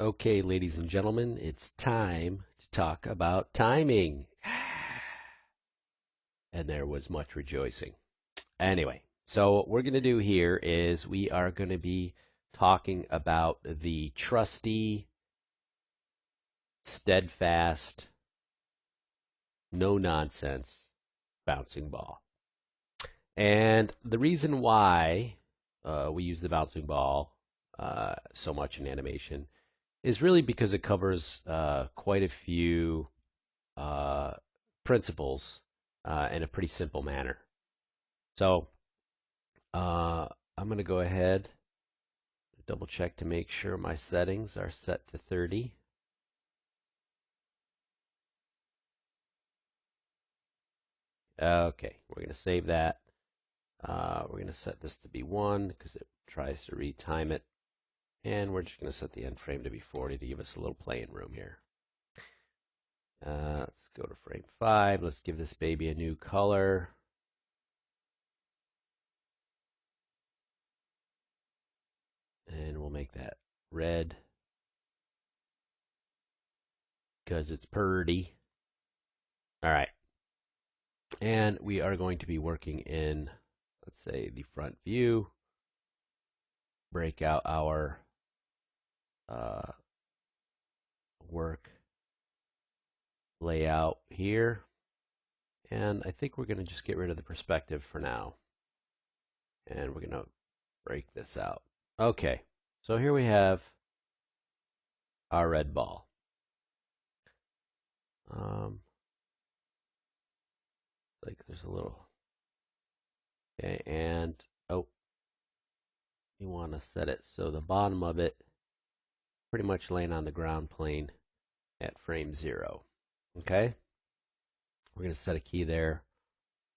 Okay, ladies and gentlemen, it's time to talk about timing. And there was much rejoicing. Anyway, so what we're going to do here is we are going to be talking about the trusty, steadfast, no nonsense bouncing ball. And the reason why we use the bouncing ball so much in animation is really because it covers quite a few uh, principles in a pretty simple manner. So uh, I'm going to go ahead, double check to make sure my settings are set to 30. Okay, we're going to save that. We're going to set this to be 1 because it tries to retime it. And we're just going to set the end frame to be 40 to give us a little playing room here. Let's go to frame 5. Let's give this baby a new color. And we'll make that red because it's purdy. All right. And we are going to be working in, let's say, the front view. Break out our work layout here. And I think we're going to just get rid of the perspective for now. And we're going to break this out. Okay, so here we have our red ball. Like there's a little. Okay, and oh, you want to set it so the bottom of it pretty much laying on the ground plane at frame 0. Okay, we're going to set a key there.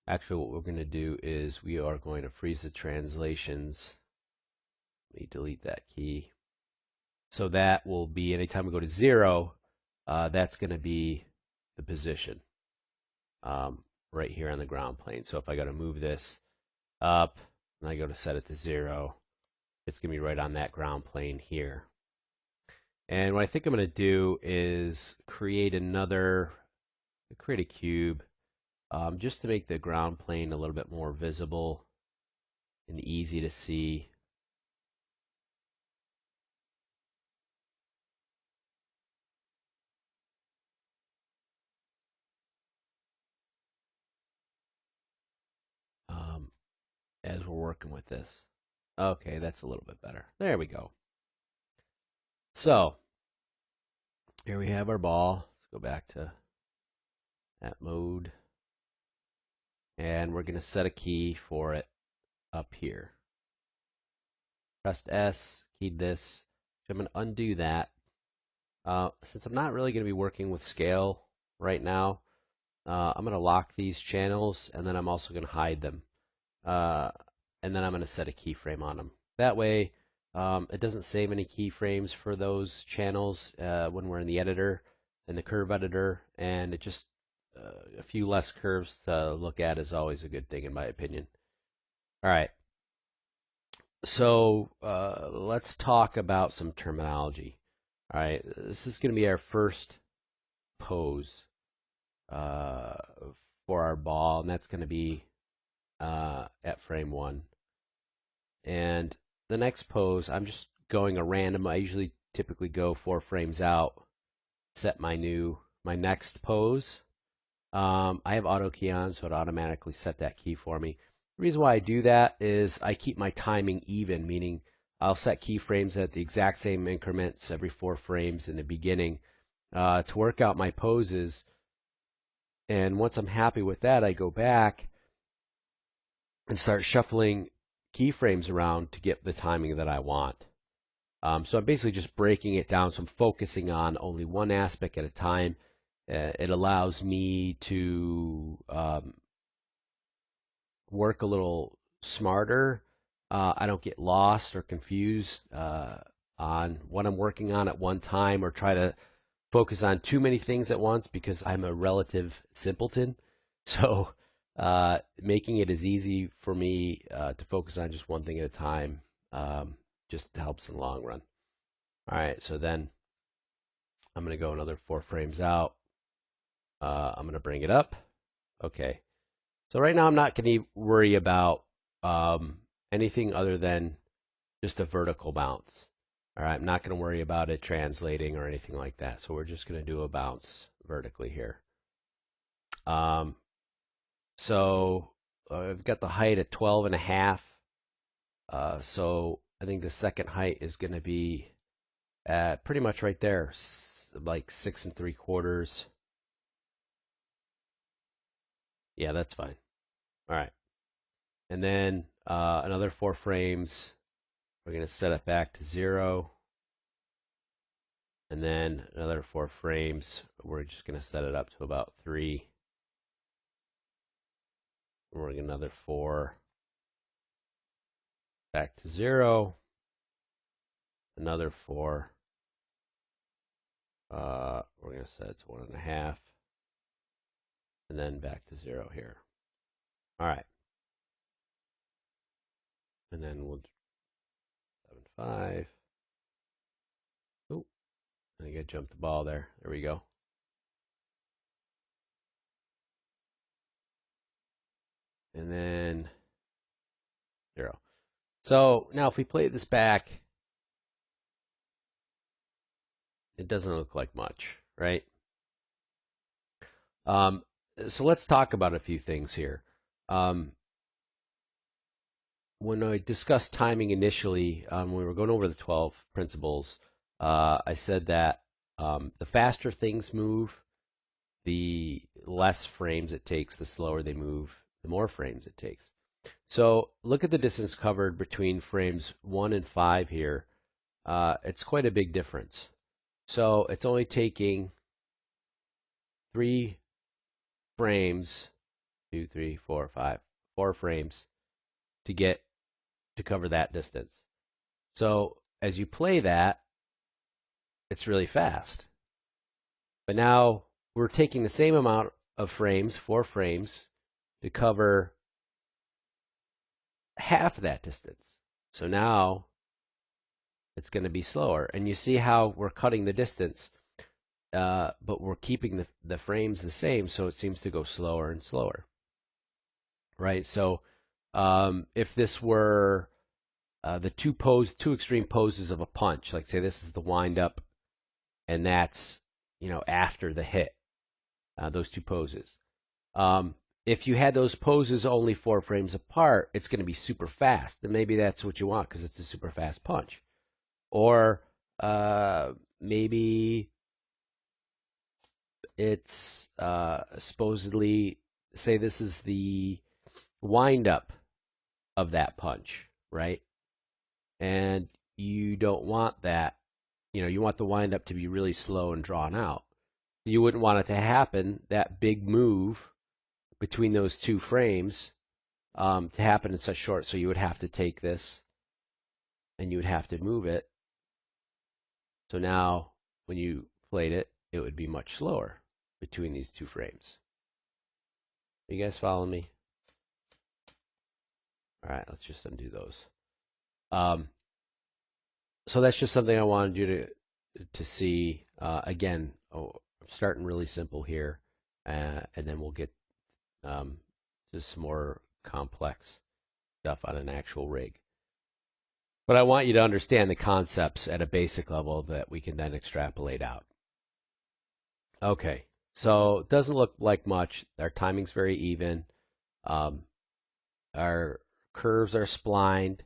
Actually, what we're going to do is we are going to freeze the translations. Let me delete that key. So that will be anytime we go to 0, that's going to be the position right here on the ground plane. So if I go to move this up and I go to set it to 0, it's going to be right on that ground plane here. And what I think I'm going to do is create a cube just to make the ground plane a little bit more visible and easy to see. As we're working with this. Okay, that's a little bit better. There we go. So, here we have our ball. Let's go back to that mode. And we're going to set a key for it up here. Pressed S, keyed this. So I'm going to undo that. Since I'm not really going to be working with scale right now, I'm going to lock these channels, and then I'm also going to hide them. And then I'm going to set a keyframe on them. That way, it doesn't save any keyframes for those channels when we're in the editor, in the curve editor, and it just a few less curves to look at is always a good thing in my opinion. All right. So let's talk about some terminology. All right, this is going to be our first pose for our ball, and that's going to be at frame 1. And the next pose, I'm just going a random. I usually typically go 4 frames out, set my next pose. I have auto key on, so it automatically set that key for me. The reason why I do that is I keep my timing even, meaning I'll set keyframes at the exact same increments every 4 frames in the beginning to work out my poses. And once I'm happy with that, I go back and start shuffling keyframes around to get the timing that I want. So I'm basically just breaking it down, so I'm focusing on only one aspect at a time. It allows me to work a little smarter. I don't get lost or confused on what I'm working on at one time or try to focus on too many things at once because I'm a relative simpleton. So making it as easy for me to focus on just one thing at a time just helps in the long run. All right, so then I'm going to go another 4 frames out. I'm going to bring it up. Okay. So right now I'm not going to worry about anything other than just a vertical bounce. All right, I'm not going to worry about it translating or anything like that. So we're just going to do a bounce vertically here. So I've got the height at 12.5. So I think the second height is going to be at pretty much right there, like 6 3/4. Yeah, that's fine. All right. And then another 4 frames. We're going to set it back to 0. And then another 4 frames. We're just going to set it up to about 3. And we're going to another 4. Back to 0. Another 4. We're going to set it to 1.5. And then back to 0 here. All right. And then we'll 7.5. Oh, I think I jumped the ball there. There we go. And then 0. So now if we play this back, it doesn't look like much, right? So let's talk about a few things here. When I discussed timing initially, when we were going over the 12 principles, I said that the faster things move, the less frames it takes, the slower they move, the more frames it takes. So look at the distance covered between frames 1 and 5 here. It's quite a big difference. So it's only taking 3 frames, 2, 3, 4, 5, 4 frames to get to cover that distance. So as you play that, it's really fast. But now we're taking the same amount of frames, 4 frames, to cover half of that distance. So now it's going to be slower. And you see how we're cutting the distance, but we're keeping the frames the same, so it seems to go slower and slower. Right? So if this were the two extreme poses of a punch, like say this is the wind up, and that's after the hit, those two poses. If you had those poses only 4 frames apart, it's going to be super fast, and maybe that's what you want because it's a super fast punch. Or maybe it's supposedly, say this is the wind up of that punch, right? And you don't want that. You want the wind up to be really slow and drawn out. You wouldn't want it to happen, that big move between those 2 frames, to happen in such short. So you would have to take this and you would have to move it. So now when you played it, it would be much slower between these 2 frames. You guys follow me? All right, let's just undo those. So that's just something I wanted you to see. Again, I'm starting really simple here, and then we'll get to some more complex stuff on an actual rig. But I want you to understand the concepts at a basic level that we can then extrapolate out. Okay, so it doesn't look like much. Our timing's very even. Our curves are splined.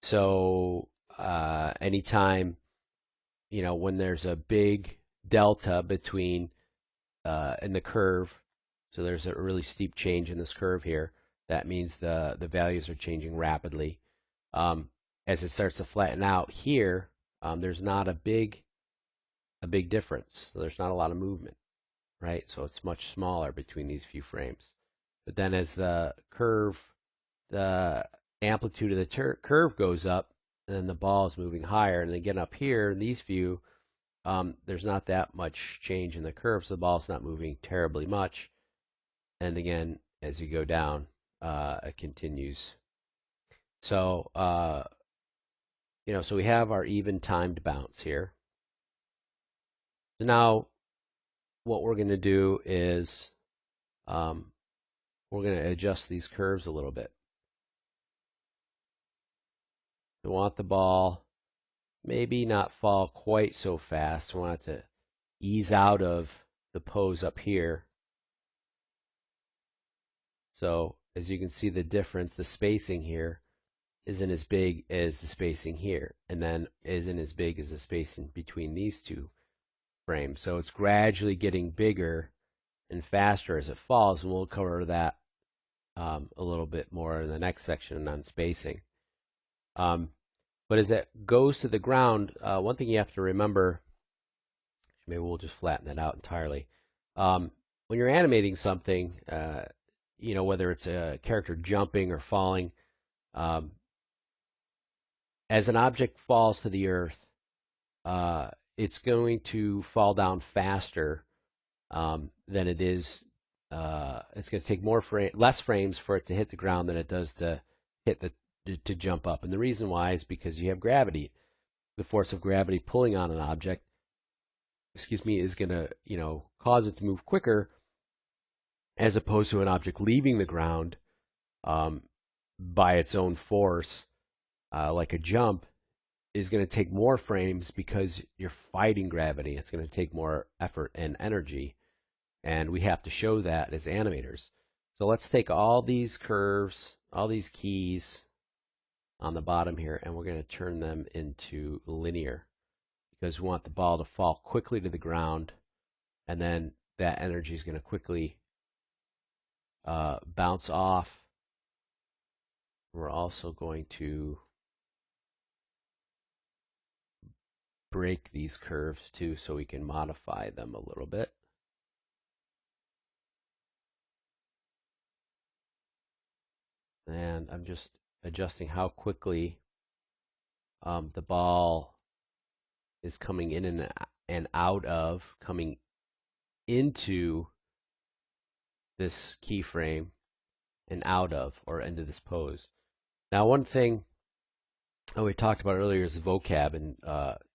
So anytime, when there's a big delta between in the curve, so there's a really steep change in this curve here, that means the values are changing rapidly. As it starts to flatten out here, there's not a big difference. So there's not a lot of movement, right? So it's much smaller between these few frames. But then as the amplitude of the curve goes up, then the ball is moving higher. And again, up here in these few, there's not that much change in the curve, so the ball's not moving terribly much. And again, as you go down, it continues. So, so we have our even timed bounce here. So now what we're going to do is we're going to adjust these curves a little bit. We want the ball maybe not fall quite so fast. We want it to ease out of the pose up here. So as you can see the difference, the spacing here isn't as big as the spacing here, and then isn't as big as the spacing between these two frames. So it's gradually getting bigger and faster as it falls, and we'll cover that a little bit more in the next section on spacing. But as it goes to the ground, one thing you have to remember, maybe we'll just flatten it out entirely. When you're animating something, you know, whether it's a character jumping or falling, as an object falls to the earth, it's going to fall down faster than it is. It's going to take less frames for it to hit the ground than it does to hit to jump up. And the reason why is because you have gravity. The force of gravity pulling on an object, is going to, you know, cause it to move quicker, as opposed to an object leaving the ground by its own force, like a jump, is going to take more frames because you're fighting gravity. It's going to take more effort and energy, and we have to show that as animators. So let's take all these curves, all these keys on the bottom here, and we're going to turn them into linear, because we want the ball to fall quickly to the ground, and then that energy is going to quickly bounce off. We're also going to break these curves too, so we can modify them a little bit. And I'm just adjusting how quickly the ball is coming in and out of, coming into this keyframe and out of, or into this pose. Now, one thing we talked about earlier is the vocab, and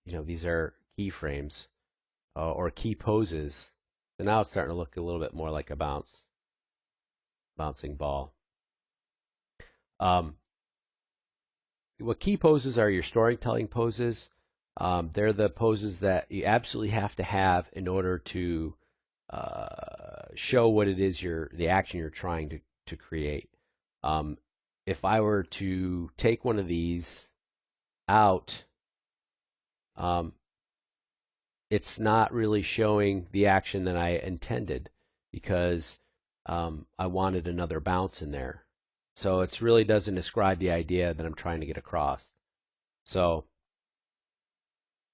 you know, these are keyframes or key poses. So now it's starting to look a little bit more like a bouncing ball. What key poses are? Your storytelling poses. They're the poses that you absolutely have to have in order to show what it is the action you're trying to create. If I were to take one of these out, it's not really showing the action that I intended, because I wanted another bounce in there. So it really doesn't describe the idea that I'm trying to get across. So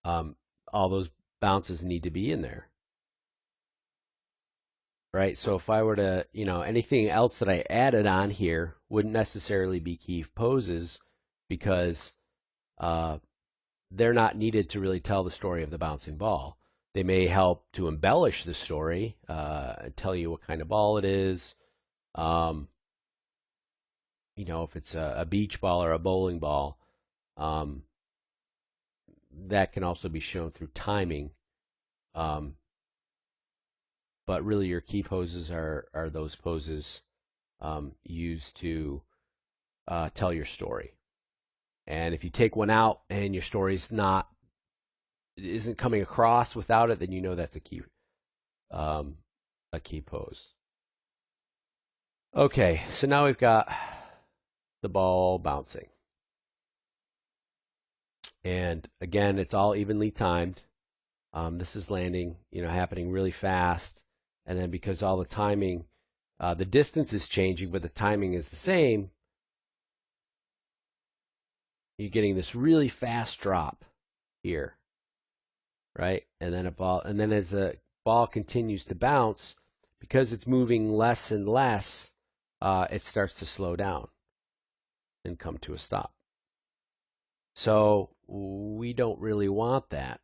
all those bounces need to be in there, right? So if I were to, you know, anything else that I added on here wouldn't necessarily be key poses, because they're not needed to really tell the story of the bouncing ball. They may help to embellish the story, tell you what kind of ball it is. You know, if it's a beach ball or a bowling ball, that can also be shown through timing. But really, your key poses are those poses used to tell your story. And if you take one out and your story's isn't coming across without it, then you know that's a key pose. Okay, so now we've got the ball bouncing. And again, it's all evenly timed. This is landing, you know, happening really fast. And then because all the timing, the distance is changing, but the timing is the same, you're getting this really fast drop here, right? And then as the ball continues to bounce, because it's moving less and less, it starts to slow down and come to a stop. So we don't really want that.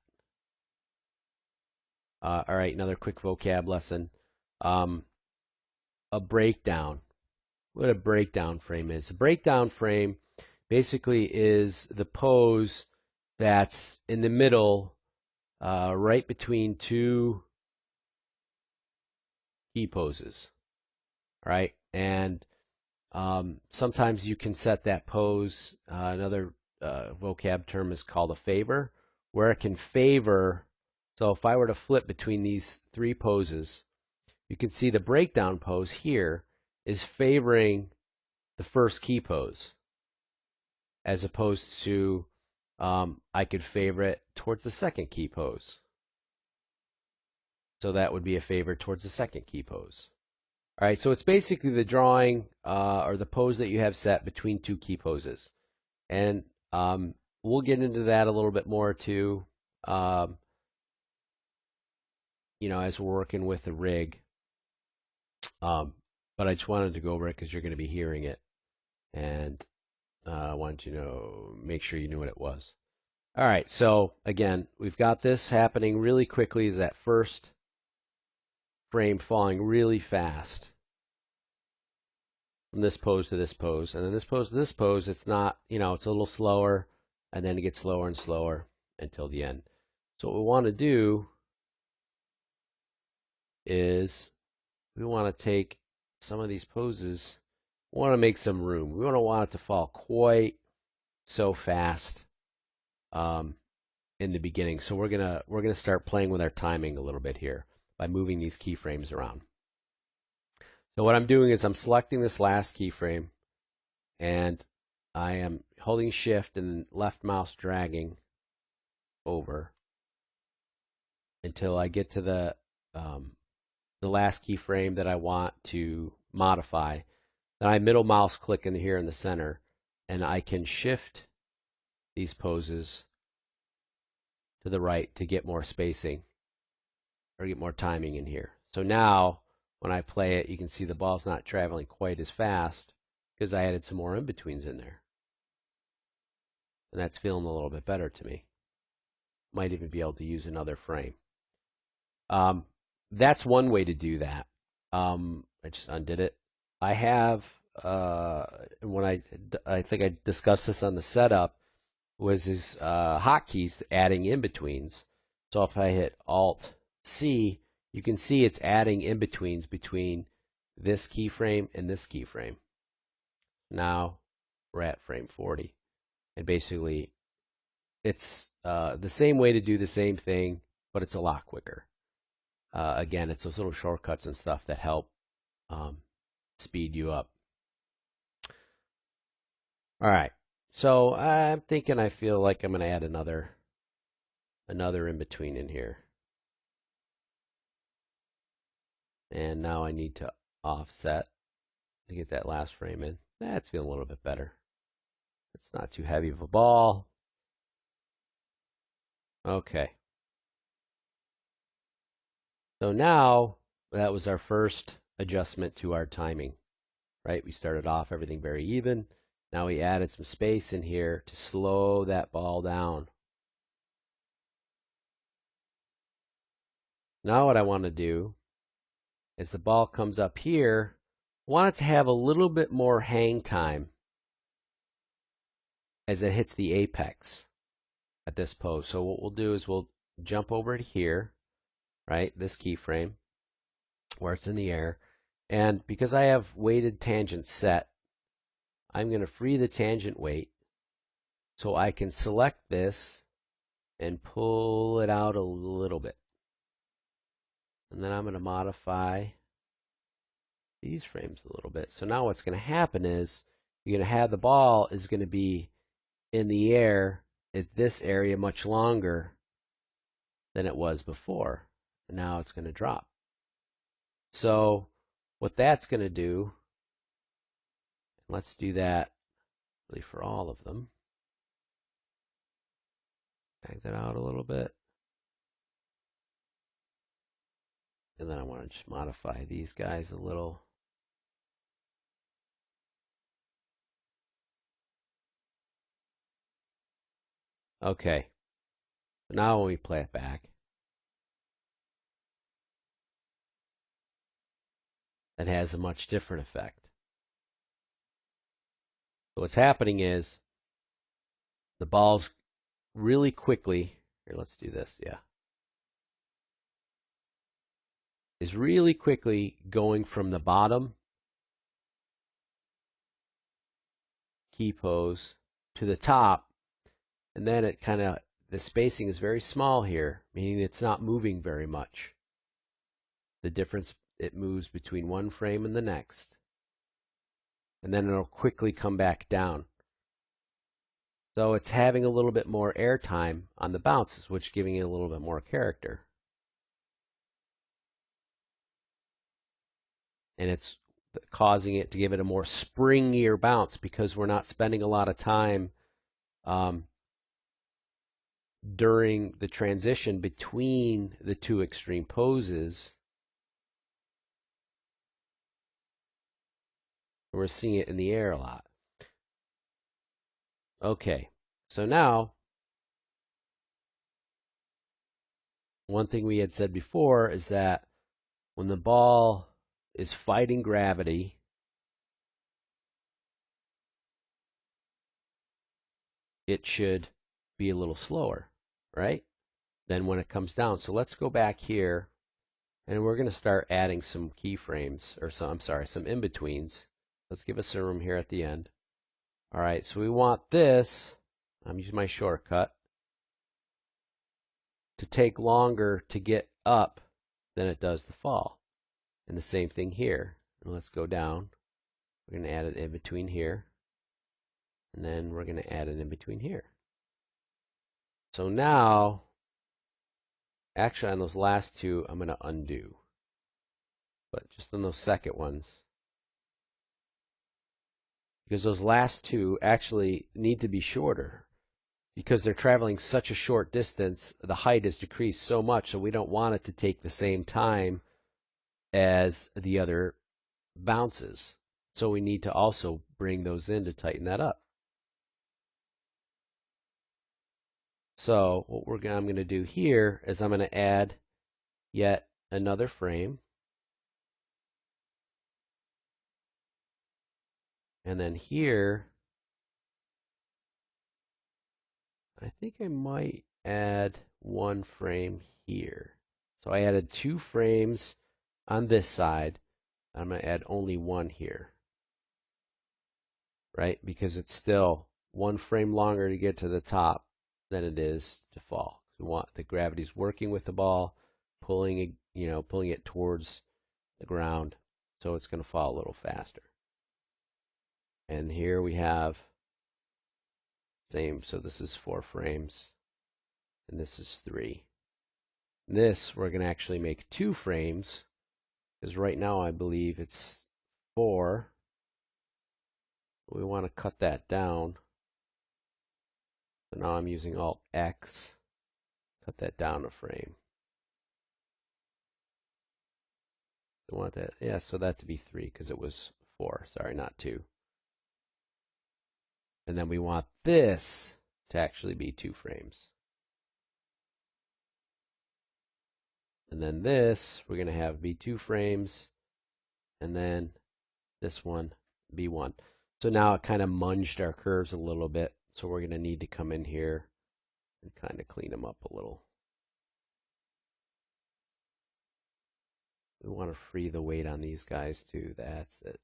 All right, another quick vocab lesson. A breakdown. What a breakdown frame is. A breakdown frame basically is the pose that's in the middle right between two key poses. All right, and sometimes you can set that pose. Another vocab term is called a favor, where it can favor. So if I were to flip between these three poses, you can see the breakdown pose here is favoring the first key pose, as opposed to I could favor it towards the second key pose. So that would be a favor towards the second key pose. All right, so it's basically the drawing or the pose that you have set between two key poses. And we'll get into that a little bit more too, as we're working with the rig. But I just wanted to go over it because you're going to be hearing it. And I wanted you to make sure you knew what it was. All right, so again, we've got this happening really quickly. Is that first frame falling really fast from this pose to this pose, and then this pose to this pose. It's not, it's a little slower, and then it gets slower and slower until the end. So what we want to do is we want to take some of these poses. We want to make some room. We don't want it to fall quite so fast in the beginning. So we're gonna start playing with our timing a little bit here by moving these keyframes around. So what I'm doing is I'm selecting this last keyframe, and I am holding Shift and left mouse dragging over until I get to the last keyframe that I want to modify. Then I middle mouse click in here in the center, and I can shift these poses to the right to get more spacing or get more timing in here. So now when I play it, you can see the ball's not traveling quite as fast because I added some more in-betweens in there. And that's feeling a little bit better to me. Might even be able to use another frame. That's one way to do that. I just undid it. I have, when I think I discussed this on the setup, was his hotkeys adding in-betweens. So if I hit Alt-C, you can see it's adding in-betweens between this keyframe and this keyframe. Now we're at frame 40. And basically, it's the same way to do the same thing, but it's a lot quicker. Again, it's those little shortcuts and stuff that help speed you up. All right. So I'm thinking I feel like I'm going to add another in-between in here. And now I need to offset to get that last frame in. That's feeling a little bit better. It's not too heavy of a ball. Okay. So now that was our first adjustment to our timing, right? We started off everything very even. Now we added some space in here to slow that ball down. Now what I want to do is the ball comes up here, I want it to have a little bit more hang time as it hits the apex at this pose. So what we'll do is we'll jump over to here, right, this keyframe where it's in the air, and because I have weighted tangents set, I'm going to free the tangent weight so I can select this and pull it out a little bit. And then I'm going to modify these frames a little bit. So now what's going to happen is you're going to have the ball is going to be in the air at this area much longer than it was before. And now it's going to drop. So what that's going to do, let's do that really for all of them. Back that out a little bit. And then I want to just modify these guys a little. Okay. So now when we play it back, that has a much different effect. So what's happening is the ball's really quickly, here, let's do this, yeah. is really quickly going from the bottom key pose to the top, and then it kind of, the spacing is very small here, meaning it's not moving very much. The difference, it moves between one frame and the next, and then it'll quickly come back down. So it's having a little bit more air time on the bounces, which is giving it a little bit more character. And it's causing it to give it a more springier bounce because we're not spending a lot of time during the transition between the two extreme poses. We're seeing it in the air a lot. Okay, so now, one thing we had said before is that when the ball is fighting gravity, it should be a little slower, right? Than when it comes down. So let's go back here, and we're going to start adding some keyframes, or some, I'm sorry, some in-betweens. Let's give us some room here at the end. All right, so we want this, I'm using my shortcut, to take longer to get up than it does to fall. And the same thing here. And let's go down. We're going to add it in between here. And then we're going to add it in between here. So now, actually on those last two, I'm going to undo. But just on those second ones, because those last two actually need to be shorter. Because they're traveling such a short distance, the height is decreased so much, so we don't want it to take the same time as the other bounces. So we need to also bring those in to tighten that up. So what I'm going to do here is I'm going to add yet another frame. And then here, I think I might add one frame here. So I added 2 frames on this side. I'm going to add only 1 here. Right? Because it's still 1 frame longer to get to the top than it is to fall. We want the gravity's working with the ball, pulling it, pulling it towards the ground, so it's going to fall a little faster. And here we have same, so this is 4 frames, and this is 3. This we're going to actually make 2 frames, because right now I believe it's 4. We want to cut that down. So now I'm using Alt X, cut that down a frame. I want that, yeah, so that to be 3 because it was 4. Sorry, not 2. And then we want this to actually be 2 frames. And then this, we're going to have be 2 frames. And then this one, be 1. So now it kind of munged our curves a little bit. So we're going to need to come in here and kind of clean them up a little. We want to free the weight on these guys too. That's it.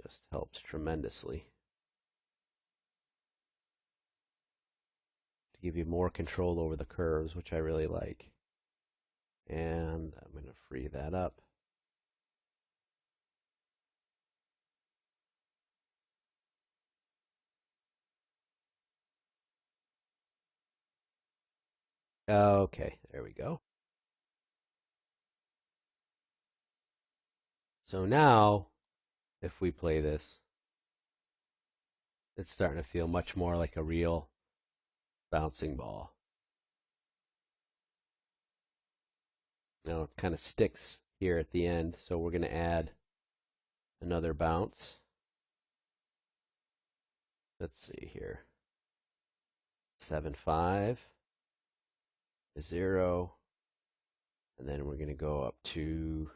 Just helps tremendously to give you more control over the curves, which I really like. And I'm going to free that up. Okay, there we go. So now, if we play this, it's starting to feel much more like a real bouncing ball. Now it kind of sticks here at the end, so we're going to add another bounce. Let's see here. 7, 5, 0, and then we're going to go up to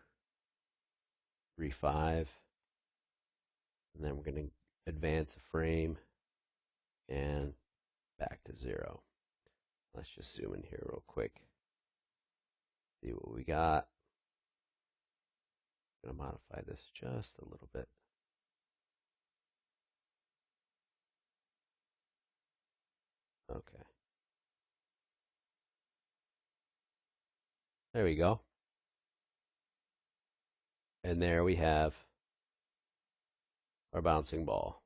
3, 5, and then we're going to advance a frame and back to 0. Let's just zoom in here real quick. See what we got. I'm going to modify this just a little bit. Okay. There we go. And there we have our bouncing ball.